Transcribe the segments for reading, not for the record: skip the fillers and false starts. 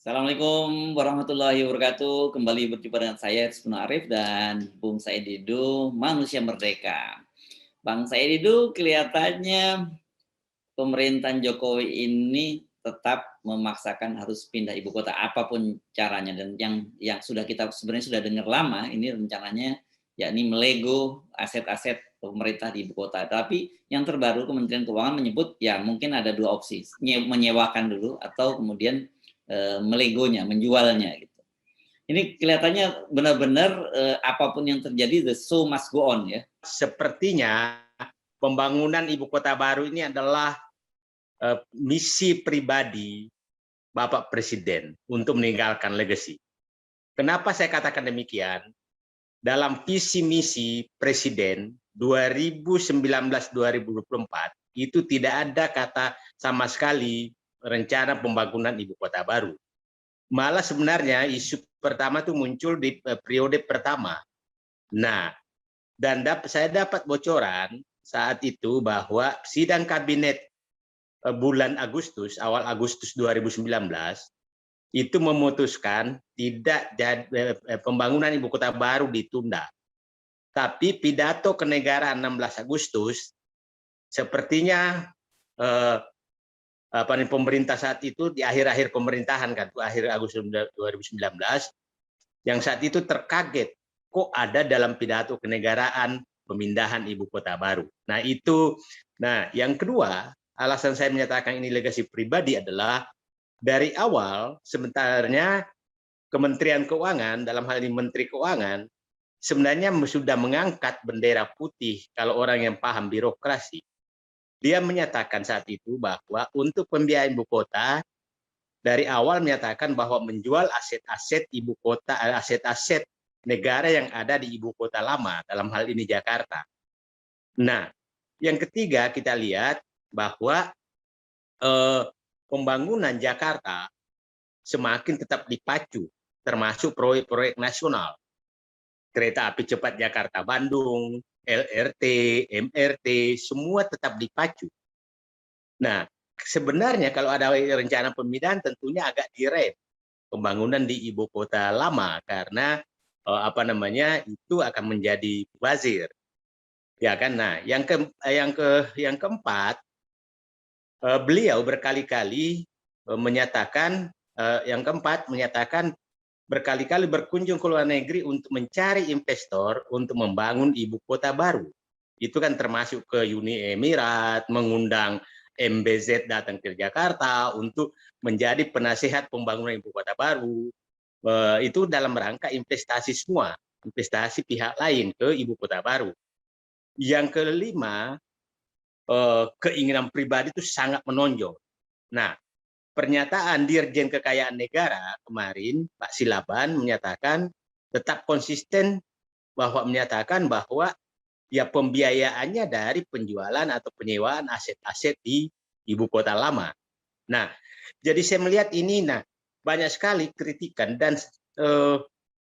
Assalamualaikum warahmatullahi wabarakatuh. Kembali berjumpa dengan saya Isnu Arif dan Bung Said Didu, Manusia Merdeka. Bang Said Didu, kelihatannya pemerintahan Jokowi ini tetap memaksakan harus pindah ibu kota apapun caranya, dan yang sudah kita sebenarnya sudah dengar lama ini rencananya yakni melego aset-aset pemerintah di ibu kota. Tapi yang terbaru Kementerian Keuangan menyebut ya mungkin ada dua opsi, menyewakan dulu atau kemudian melegonya, menjualnya gitu. Ini kelihatannya benar-benar apapun yang terjadi the show must go on ya. Sepertinya pembangunan ibu kota baru ini adalah misi pribadi Bapak Presiden untuk meninggalkan legasi. Kenapa saya katakan demikian? Dalam visi misi Presiden 2019-2024 itu tidak ada kata sama sekali rencana pembangunan ibu kota baru. Malah sebenarnya isu pertama itu muncul di periode pertama. Nah, dan saya dapat bocoran saat itu bahwa sidang kabinet bulan Agustus, awal Agustus 2019, itu memutuskan tidak pembangunan ibu kota baru ditunda. Tapi pidato kenegaraan 16 Agustus, sepertinya pemerintah saat itu di akhir-akhir pemerintahan kan, akhir Agustus 2019, yang saat itu terkaget kok ada dalam pidato kenegaraan pemindahan ibu kota baru. Nah itu, yang kedua alasan saya menyatakan ini legasi pribadi adalah dari awal sebenarnya Kementerian Keuangan, dalam hal ini Menteri Keuangan, sebenarnya sudah mengangkat bendera putih kalau orang yang paham birokrasi. Dia menyatakan saat itu bahwa untuk pembiayaan ibu kota, dari awal menyatakan bahwa menjual aset-aset ibu kota, aset-aset negara yang ada di ibu kota lama, dalam hal ini Jakarta. Nah, yang ketiga kita lihat bahwa pembangunan Jakarta semakin tetap dipacu, termasuk proyek-proyek nasional. Kereta api cepat Jakarta-Bandung, LRT, MRT, semua tetap dipacu. Nah, sebenarnya kalau ada rencana pemindahan tentunya agak direm pembangunan di ibu kota lama karena itu akan menjadi bazir. Ya kan? Nah, yang keempat, beliau berkali-kali menyatakan berkali-kali berkunjung ke luar negeri untuk mencari investor untuk membangun ibu kota baru. Itu kan termasuk ke Uni Emirat, mengundang MBZ datang ke Jakarta untuk menjadi penasihat pembangunan ibu kota baru. Itu dalam rangka investasi semua, investasi pihak lain ke ibu kota baru. Yang kelima, keinginan pribadi itu sangat menonjol. Nah, pernyataan Dirjen Kekayaan Negara kemarin, Pak Silaban menyatakan tetap konsisten menyatakan bahwa ya pembiayaannya dari penjualan atau penyewaan aset-aset di ibu kota lama. Nah, jadi saya melihat ini, banyak sekali kritikan dan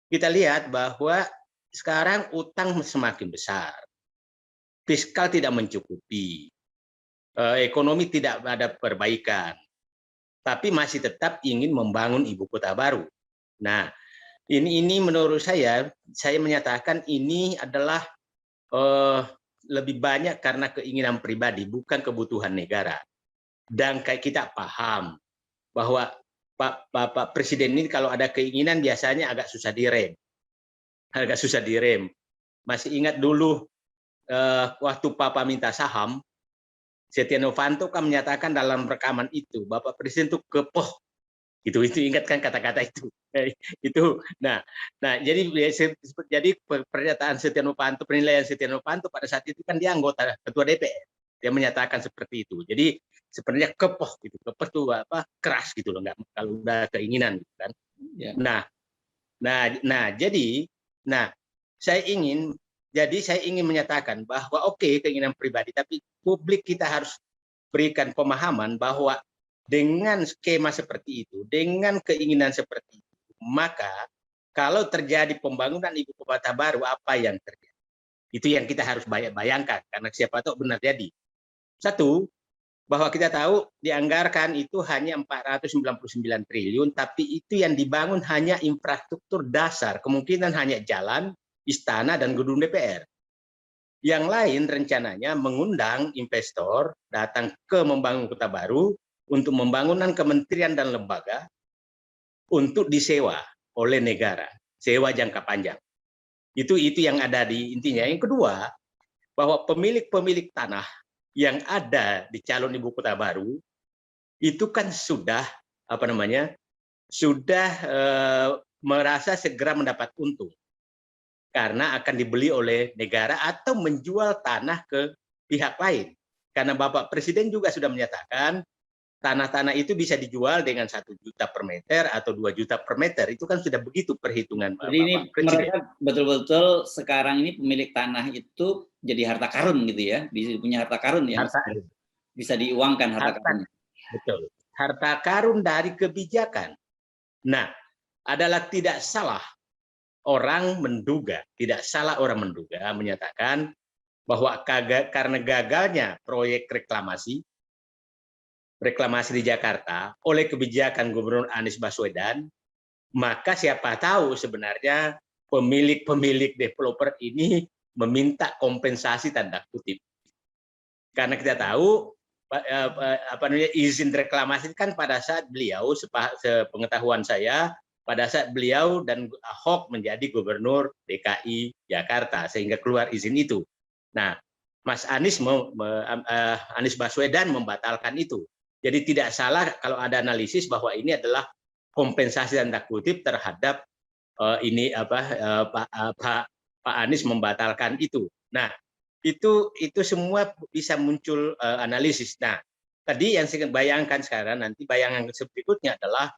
kita lihat bahwa sekarang utang semakin besar, fiskal tidak mencukupi, ekonomi tidak ada perbaikan, tapi masih tetap ingin membangun ibu kota baru. Nah, ini menurut saya menyatakan ini adalah lebih banyak karena keinginan pribadi, bukan kebutuhan negara. Dan kayak kita paham bahwa Pak Presiden ini kalau ada keinginan biasanya agak susah direm. Masih ingat dulu waktu Papa minta saham, Setia Novanto kan menyatakan dalam rekaman itu, Bapak Presiden itu kepoh. Itu ingat kan kata-kata itu. Jadi pernyataan Setia Novanto, penilaian Setia Novanto pada saat itu kan dia anggota ketua DPR. Dia menyatakan seperti itu. Jadi sebenarnya kepoh gitu. Kepoh itu keras gitu loh, nggak kalau udah keinginan gitu kan. Ya. Saya ingin menyatakan bahwa oke, keinginan pribadi, tapi publik kita harus berikan pemahaman bahwa dengan skema seperti itu, dengan keinginan seperti itu, maka kalau terjadi pembangunan ibu kota baru, apa yang terjadi? Itu yang kita harus bayangkan, karena siapa tahu benar jadi. Satu, bahwa kita tahu dianggarkan itu hanya 499 triliun, tapi itu yang dibangun hanya infrastruktur dasar, kemungkinan hanya jalan, istana, dan gedung DPR. Yang lain rencananya mengundang investor datang ke membangun kota baru untuk membangunan kementerian dan lembaga untuk disewa oleh negara, sewa jangka panjang. Itu yang ada di intinya. Yang kedua, bahwa pemilik-pemilik tanah yang ada di calon ibu kota baru itu kan sudah merasa segera mendapat untung karena akan dibeli oleh negara atau menjual tanah ke pihak lain. Karena Bapak Presiden juga sudah menyatakan tanah-tanah itu bisa dijual dengan 1 juta per meter atau 2 juta per meter. Itu kan sudah begitu perhitungan Jadi ini Bapak Presiden. mereka betul-betul sekarang ini pemilik tanah itu jadi harta karun gitu ya, bisa punya harta karun ya, bisa diuangkan harta karun. Betul, harta karun dari kebijakan. Nah, adalah tidak salah orang menduga menyatakan bahwa karena gagalnya proyek reklamasi di Jakarta oleh kebijakan Gubernur Anies Baswedan, maka siapa tahu sebenarnya pemilik developer ini meminta kompensasi tanda kutip. Karena kita tahu izin reklamasi kan pada saat beliau, sepengetahuan saya, pada saat beliau dan Ahok menjadi Gubernur DKI Jakarta sehingga keluar izin itu. Nah, Mas Anies Anies Baswedan membatalkan itu. Jadi tidak salah kalau ada analisis bahwa ini adalah kompensasi tanda kutip terhadap Pak Anies membatalkan itu. Nah, itu semua bisa muncul analisis. Nah, tadi yang saya bayangkan sekarang, nanti bayangan berikutnya adalah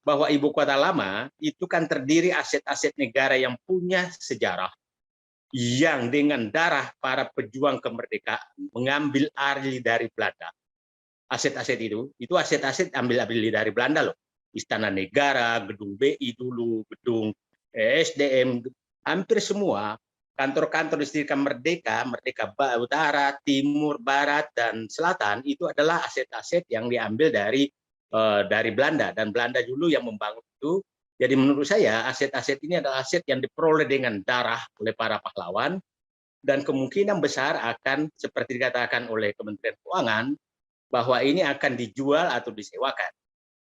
bahwa ibu kota lama itu kan terdiri aset-aset negara yang punya sejarah, yang dengan darah para pejuang kemerdekaan mengambil alih dari Belanda. Aset-aset itu aset-aset ambil dari Belanda loh. Istana Negara, gedung BI dulu, gedung SDM, hampir semua kantor-kantor listrikan Merdeka Utara, Timur, Barat, dan Selatan itu adalah aset-aset yang diambil dari Belanda, dan Belanda dulu yang membangun itu. Jadi menurut saya aset-aset ini adalah aset yang diperoleh dengan darah oleh para pahlawan, dan kemungkinan besar akan seperti dikatakan oleh Kementerian Keuangan bahwa ini akan dijual atau disewakan.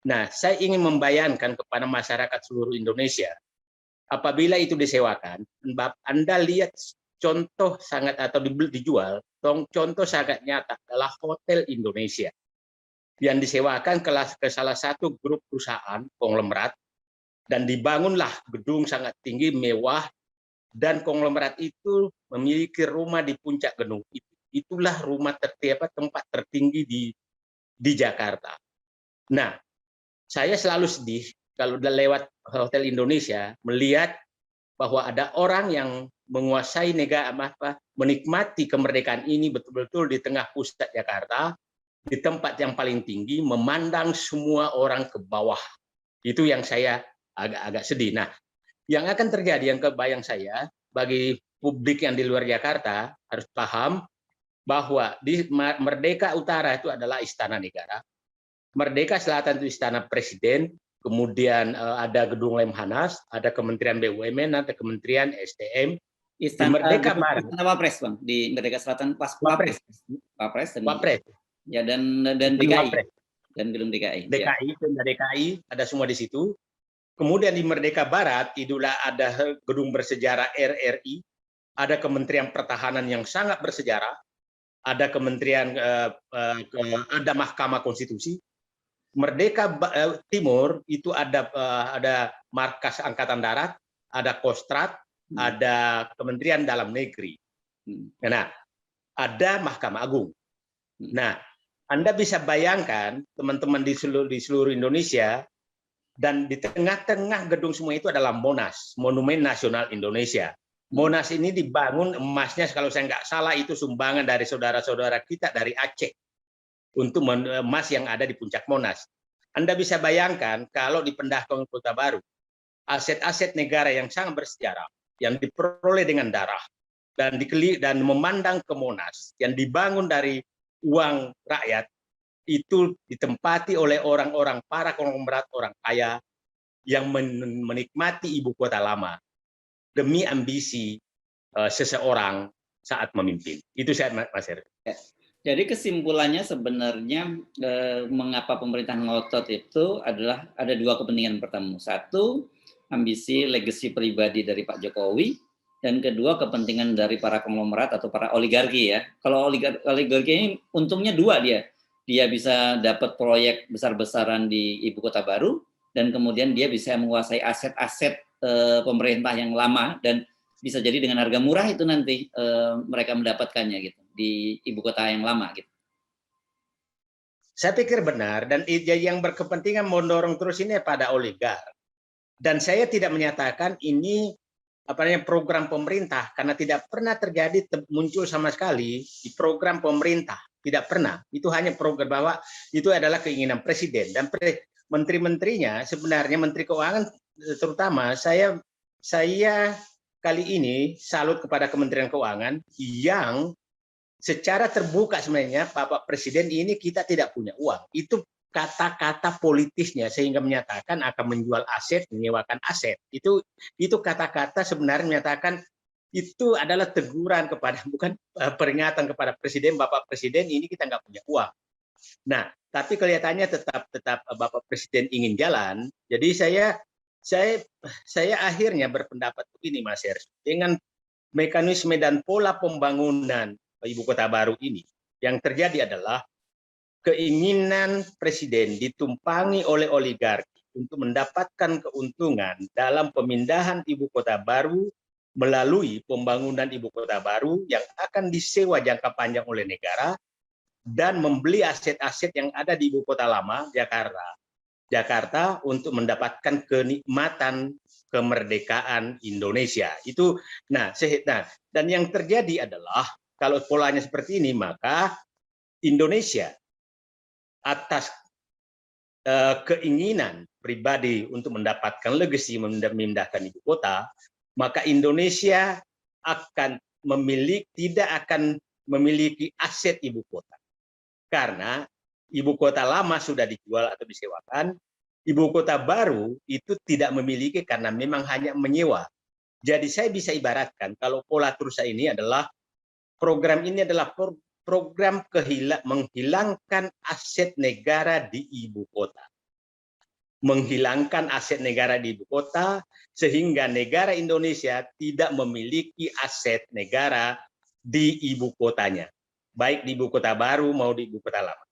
Nah, saya ingin membayangkan kepada masyarakat seluruh Indonesia, apabila itu disewakan, Anda lihat contoh sangat atau dijual, contoh sangat nyata adalah Hotel Indonesia yang disewakan ke salah satu grup perusahaan konglomerat, dan dibangunlah gedung sangat tinggi, mewah, dan konglomerat itu memiliki rumah di puncak gedung itu. Itulah rumah tempat tertinggi di Jakarta. Nah, saya selalu sedih kalau udah lewat Hotel Indonesia melihat bahwa ada orang yang menguasai negara, menikmati kemerdekaan ini betul-betul di tengah pusat Jakarta, di tempat yang paling tinggi, memandang semua orang ke bawah. Itu yang saya agak sedih. Nah, yang akan terjadi, yang kebayang saya, bagi publik yang di luar Jakarta harus paham bahwa di Merdeka Utara itu adalah Istana Negara, Merdeka Selatan itu Istana Presiden, kemudian ada Gedung Lemhanas, ada Kementerian BUMN, ada Kementerian SDM. Istana Merdeka Barat, Istana Wapres, Bang, di Merdeka Selatan Wapres ya, dan DKI dan gedung DKI. DKI ada semua di situ. Kemudian di Merdeka Barat itulah ada gedung bersejarah RRI, ada Kementerian Pertahanan yang sangat bersejarah, ada Kementerian ada Mahkamah Konstitusi. Merdeka Timur itu ada Markas Angkatan Darat, ada Kostrad, ada Kementerian Dalam Negeri. Nah, ada Mahkamah Agung. Nah, Anda bisa bayangkan teman-teman di seluruh Indonesia, dan di tengah-tengah gedung semua itu adalah Monas, Monumen Nasional Indonesia. Monas ini dibangun, emasnya kalau saya nggak salah itu sumbangan dari saudara-saudara kita dari Aceh untuk emas yang ada di puncak Monas. Anda bisa bayangkan kalau dipindah ke Kota Baru, aset-aset negara yang sangat bersejarah, yang diperoleh dengan darah, dan memandang ke Monas, yang dibangun dari uang rakyat, itu ditempati oleh orang-orang para konglomerat orang kaya yang menikmati ibu kota lama demi ambisi seseorang saat memimpin. Itu saya, Mas Heru. Jadi kesimpulannya sebenarnya mengapa pemerintah ngotot itu adalah ada dua kepentingan. Pertama, satu, ambisi legacy pribadi dari Pak Jokowi, dan kedua kepentingan dari para konglomerat atau para oligarki ya. Kalau oligarki ini untungnya dua dia bisa dapat proyek besar-besaran di ibu kota baru, dan kemudian dia bisa menguasai aset-aset pemerintah yang lama, dan bisa jadi dengan harga murah itu nanti mereka mendapatkannya gitu di ibu kota yang lama gitu. Saya pikir benar, dan yang berkepentingan mendorong terus ini pada oligark. Dan saya tidak menyatakan ini program pemerintah, karena tidak pernah terjadi muncul sama sekali di program pemerintah, tidak pernah. Itu hanya program bahwa itu adalah keinginan presiden dan menteri-menterinya. Sebenarnya Menteri Keuangan terutama saya kali ini salut kepada Kementerian Keuangan yang secara terbuka sebenarnya Bapak Presiden ini kita tidak punya uang. Itu kata-kata politisnya sehingga menyatakan akan menjual aset, menyewakan aset. Itu kata-kata sebenarnya menyatakan itu adalah teguran kepada, bukan peringatan kepada Presiden, Bapak Presiden ini kita nggak punya uang. Nah, tapi kelihatannya tetap Bapak Presiden ingin jalan. Jadi saya akhirnya berpendapat begini, Mas Heru, dengan mekanisme dan pola pembangunan ibu kota baru ini, yang terjadi adalah keinginan presiden ditumpangi oleh oligarki untuk mendapatkan keuntungan dalam pemindahan ibu kota baru melalui pembangunan ibu kota baru yang akan disewa jangka panjang oleh negara dan membeli aset-aset yang ada di ibu kota lama Jakarta untuk mendapatkan kenikmatan kemerdekaan Indonesia. Itu dan yang terjadi adalah kalau polanya seperti ini, maka Indonesia atas keinginan pribadi untuk mendapatkan legasi memindahkan ibu kota, maka Indonesia tidak akan memiliki aset ibu kota. Karena ibu kota lama sudah dijual atau disewakan, ibu kota baru itu tidak memiliki karena memang hanya menyewa. Jadi saya bisa ibaratkan kalau pola terus ini adalah program ini adalah program menghilangkan aset negara di ibu kota. Menghilangkan aset negara di ibu kota sehingga negara Indonesia tidak memiliki aset negara di ibu kotanya. Baik di ibu kota baru mau di ibu kota lama.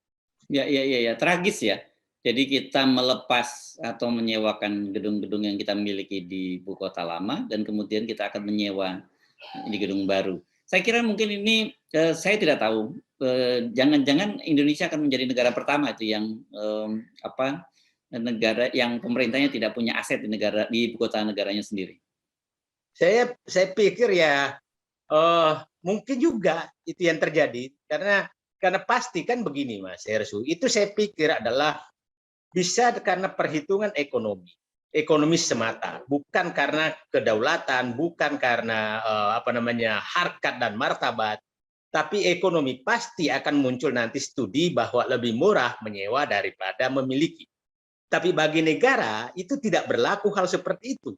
Ya, tragis ya. Jadi kita melepas atau menyewakan gedung-gedung yang kita miliki di ibu kota lama dan kemudian kita akan menyewa di gedung baru. Saya kira mungkin ini saya tidak tahu. Jangan-jangan Indonesia akan menjadi negara pertama itu yang negara yang pemerintahnya tidak punya aset di ibu kota negaranya sendiri. Saya pikir ya mungkin juga itu yang terjadi karena pasti kan begini, Mas Heru. Itu saya pikir adalah bisa karena perhitungan ekonomi semata, bukan karena kedaulatan, bukan karena harkat dan martabat, tapi ekonomi. Pasti akan muncul nanti studi bahwa lebih murah menyewa daripada memiliki. Tapi bagi negara itu tidak berlaku hal seperti itu.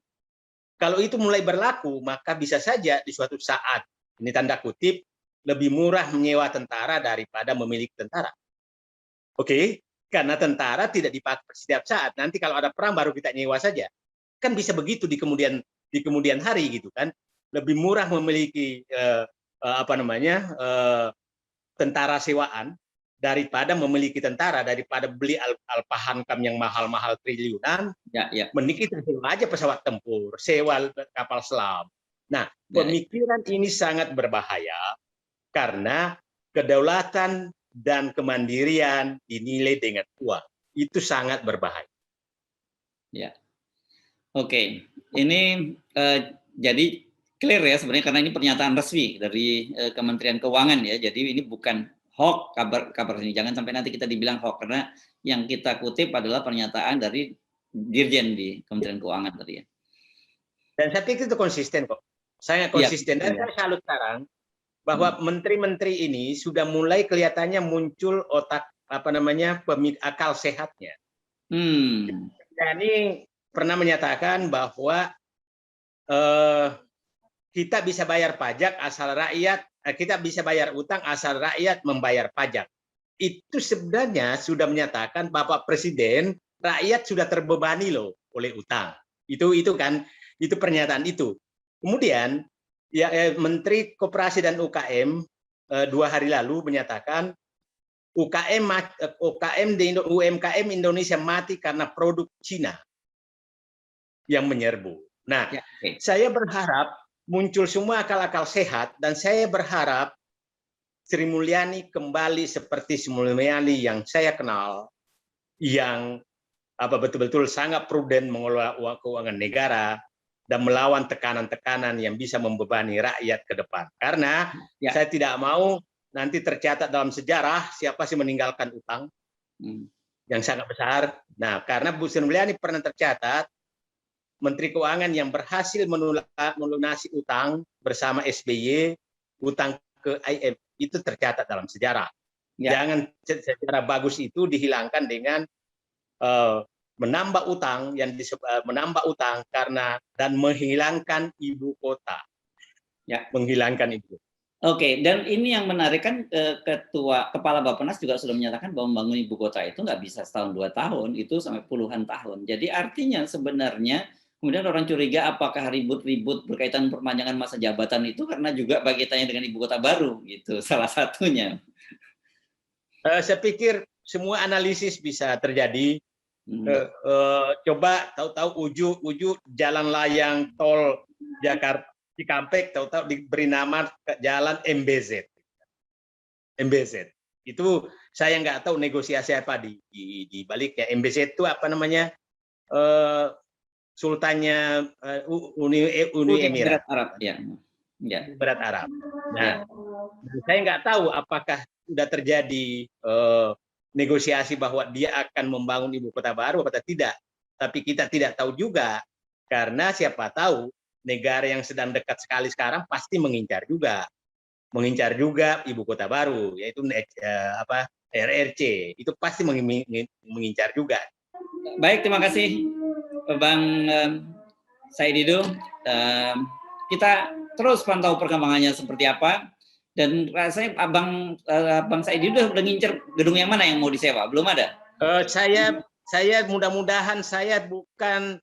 Kalau itu mulai berlaku, maka bisa saja di suatu saat, ini tanda kutip, lebih murah menyewa tentara daripada memiliki tentara. Oke? Karena tentara tidak dipakai setiap saat. Nanti kalau ada perang baru kita nyewa saja. Kan bisa begitu di kemudian hari gitu kan. Lebih murah memiliki tentara sewaan daripada memiliki tentara, daripada beli Alpahankam yang mahal-mahal triliunan. Mending kita sewa aja pesawat tempur, sewa kapal selam. Nah, pemikiran ini sangat berbahaya karena kedaulatan dan kemandirian dinilai dengan uang. Itu sangat berbahaya. Ya. Oke. Ini jadi clear ya sebenarnya karena ini pernyataan resmi dari Kementerian Keuangan ya. Jadi ini bukan hoax kabar ini. Jangan sampai nanti kita dibilang hoax karena yang kita kutip adalah pernyataan dari Dirjen di Kementerian Keuangan tadi ya. Dan saya pikir itu konsisten kok. Sangat konsisten. Dan saya salut sekarang bahwa menteri-menteri ini sudah mulai kelihatannya muncul otak akal sehatnya. Hmm. Yani pernah menyatakan bahwa kita bisa bayar pajak asal rakyat, kita bisa bayar utang asal rakyat membayar pajak. Itu sebenarnya sudah menyatakan Bapak Presiden, rakyat sudah terbebani loh oleh utang. Itu kan, itu pernyataan itu. Kemudian ya Menteri Koperasi dan UKM 2 hari lalu menyatakan UMKM Indonesia mati karena produk Cina yang menyerbu. Nah, Ya, okay. Saya berharap muncul semua akal-akal sehat, dan saya berharap Sri Mulyani kembali seperti Sri Mulyani yang saya kenal, yang betul-betul sangat prudent mengelola keuangan negara dan melawan tekanan-tekanan yang bisa membebani rakyat ke depan. Karena saya tidak mau nanti tercatat dalam sejarah siapa sih meninggalkan utang yang sangat besar. Nah, karena Bu Sri Mulyani pernah tercatat Menteri Keuangan yang berhasil melunasi utang bersama SBY, utang ke IMF, itu tercatat dalam sejarah. Jangan secara bagus itu dihilangkan dengan menambah utang karena dan menghilangkan ibu kota. Menghilangkan itu. Oke, dan ini yang menarik kan Kepala Bappenas juga sudah menyatakan bahwa membangun ibu kota itu nggak bisa setahun 2 tahun, itu sampai puluhan tahun. Jadi artinya sebenarnya kemudian orang curiga apakah ribut-ribut berkaitan perpanjangan masa jabatan itu karena juga kaitannya dengan ibu kota baru gitu, salah satunya. Saya pikir semua analisis bisa terjadi. Coba tahu-tahu ujuk jalan layang tol Jakarta Cikampek tahu-tahu diberi nama jalan MBZ. Itu saya nggak tahu negosiasi apa di baliknya. MBZ itu apa namanya? Sultannya Uni Emirat Arab, Emirat Arab. Nah, saya nggak tahu apakah sudah terjadi negosiasi bahwa dia akan membangun ibu kota baru atau tidak. Tapi kita tidak tahu juga, karena siapa tahu negara yang sedang dekat sekali sekarang pasti mengincar juga ibu kota baru, yaitu RRC. Itu pasti mengincar juga. Baik, terima kasih Bang Said Didu. Kita terus pantau perkembangannya seperti apa. Dan rasanya Bang Said Didu udah ngincer gedung yang mana yang mau disewa? Belum ada? Saya mudah-mudahan saya bukan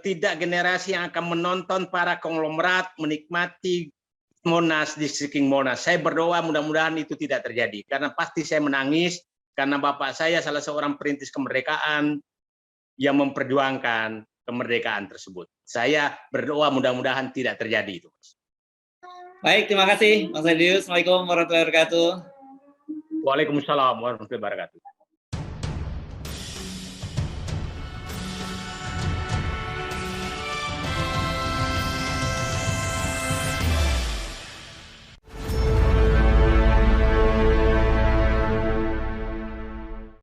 tidak generasi yang akan menonton para konglomerat menikmati Monas di King Monas. Saya berdoa mudah-mudahan itu tidak terjadi, karena pasti saya menangis karena bapak saya salah seorang perintis kemerdekaan yang memperjuangkan kemerdekaan tersebut. Saya berdoa mudah-mudahan tidak terjadi itu. Baik, terima kasih Bang Said Didu. Assalamualaikum warahmatullahi wabarakatuh. Waalaikumsalam warahmatullahi wabarakatuh.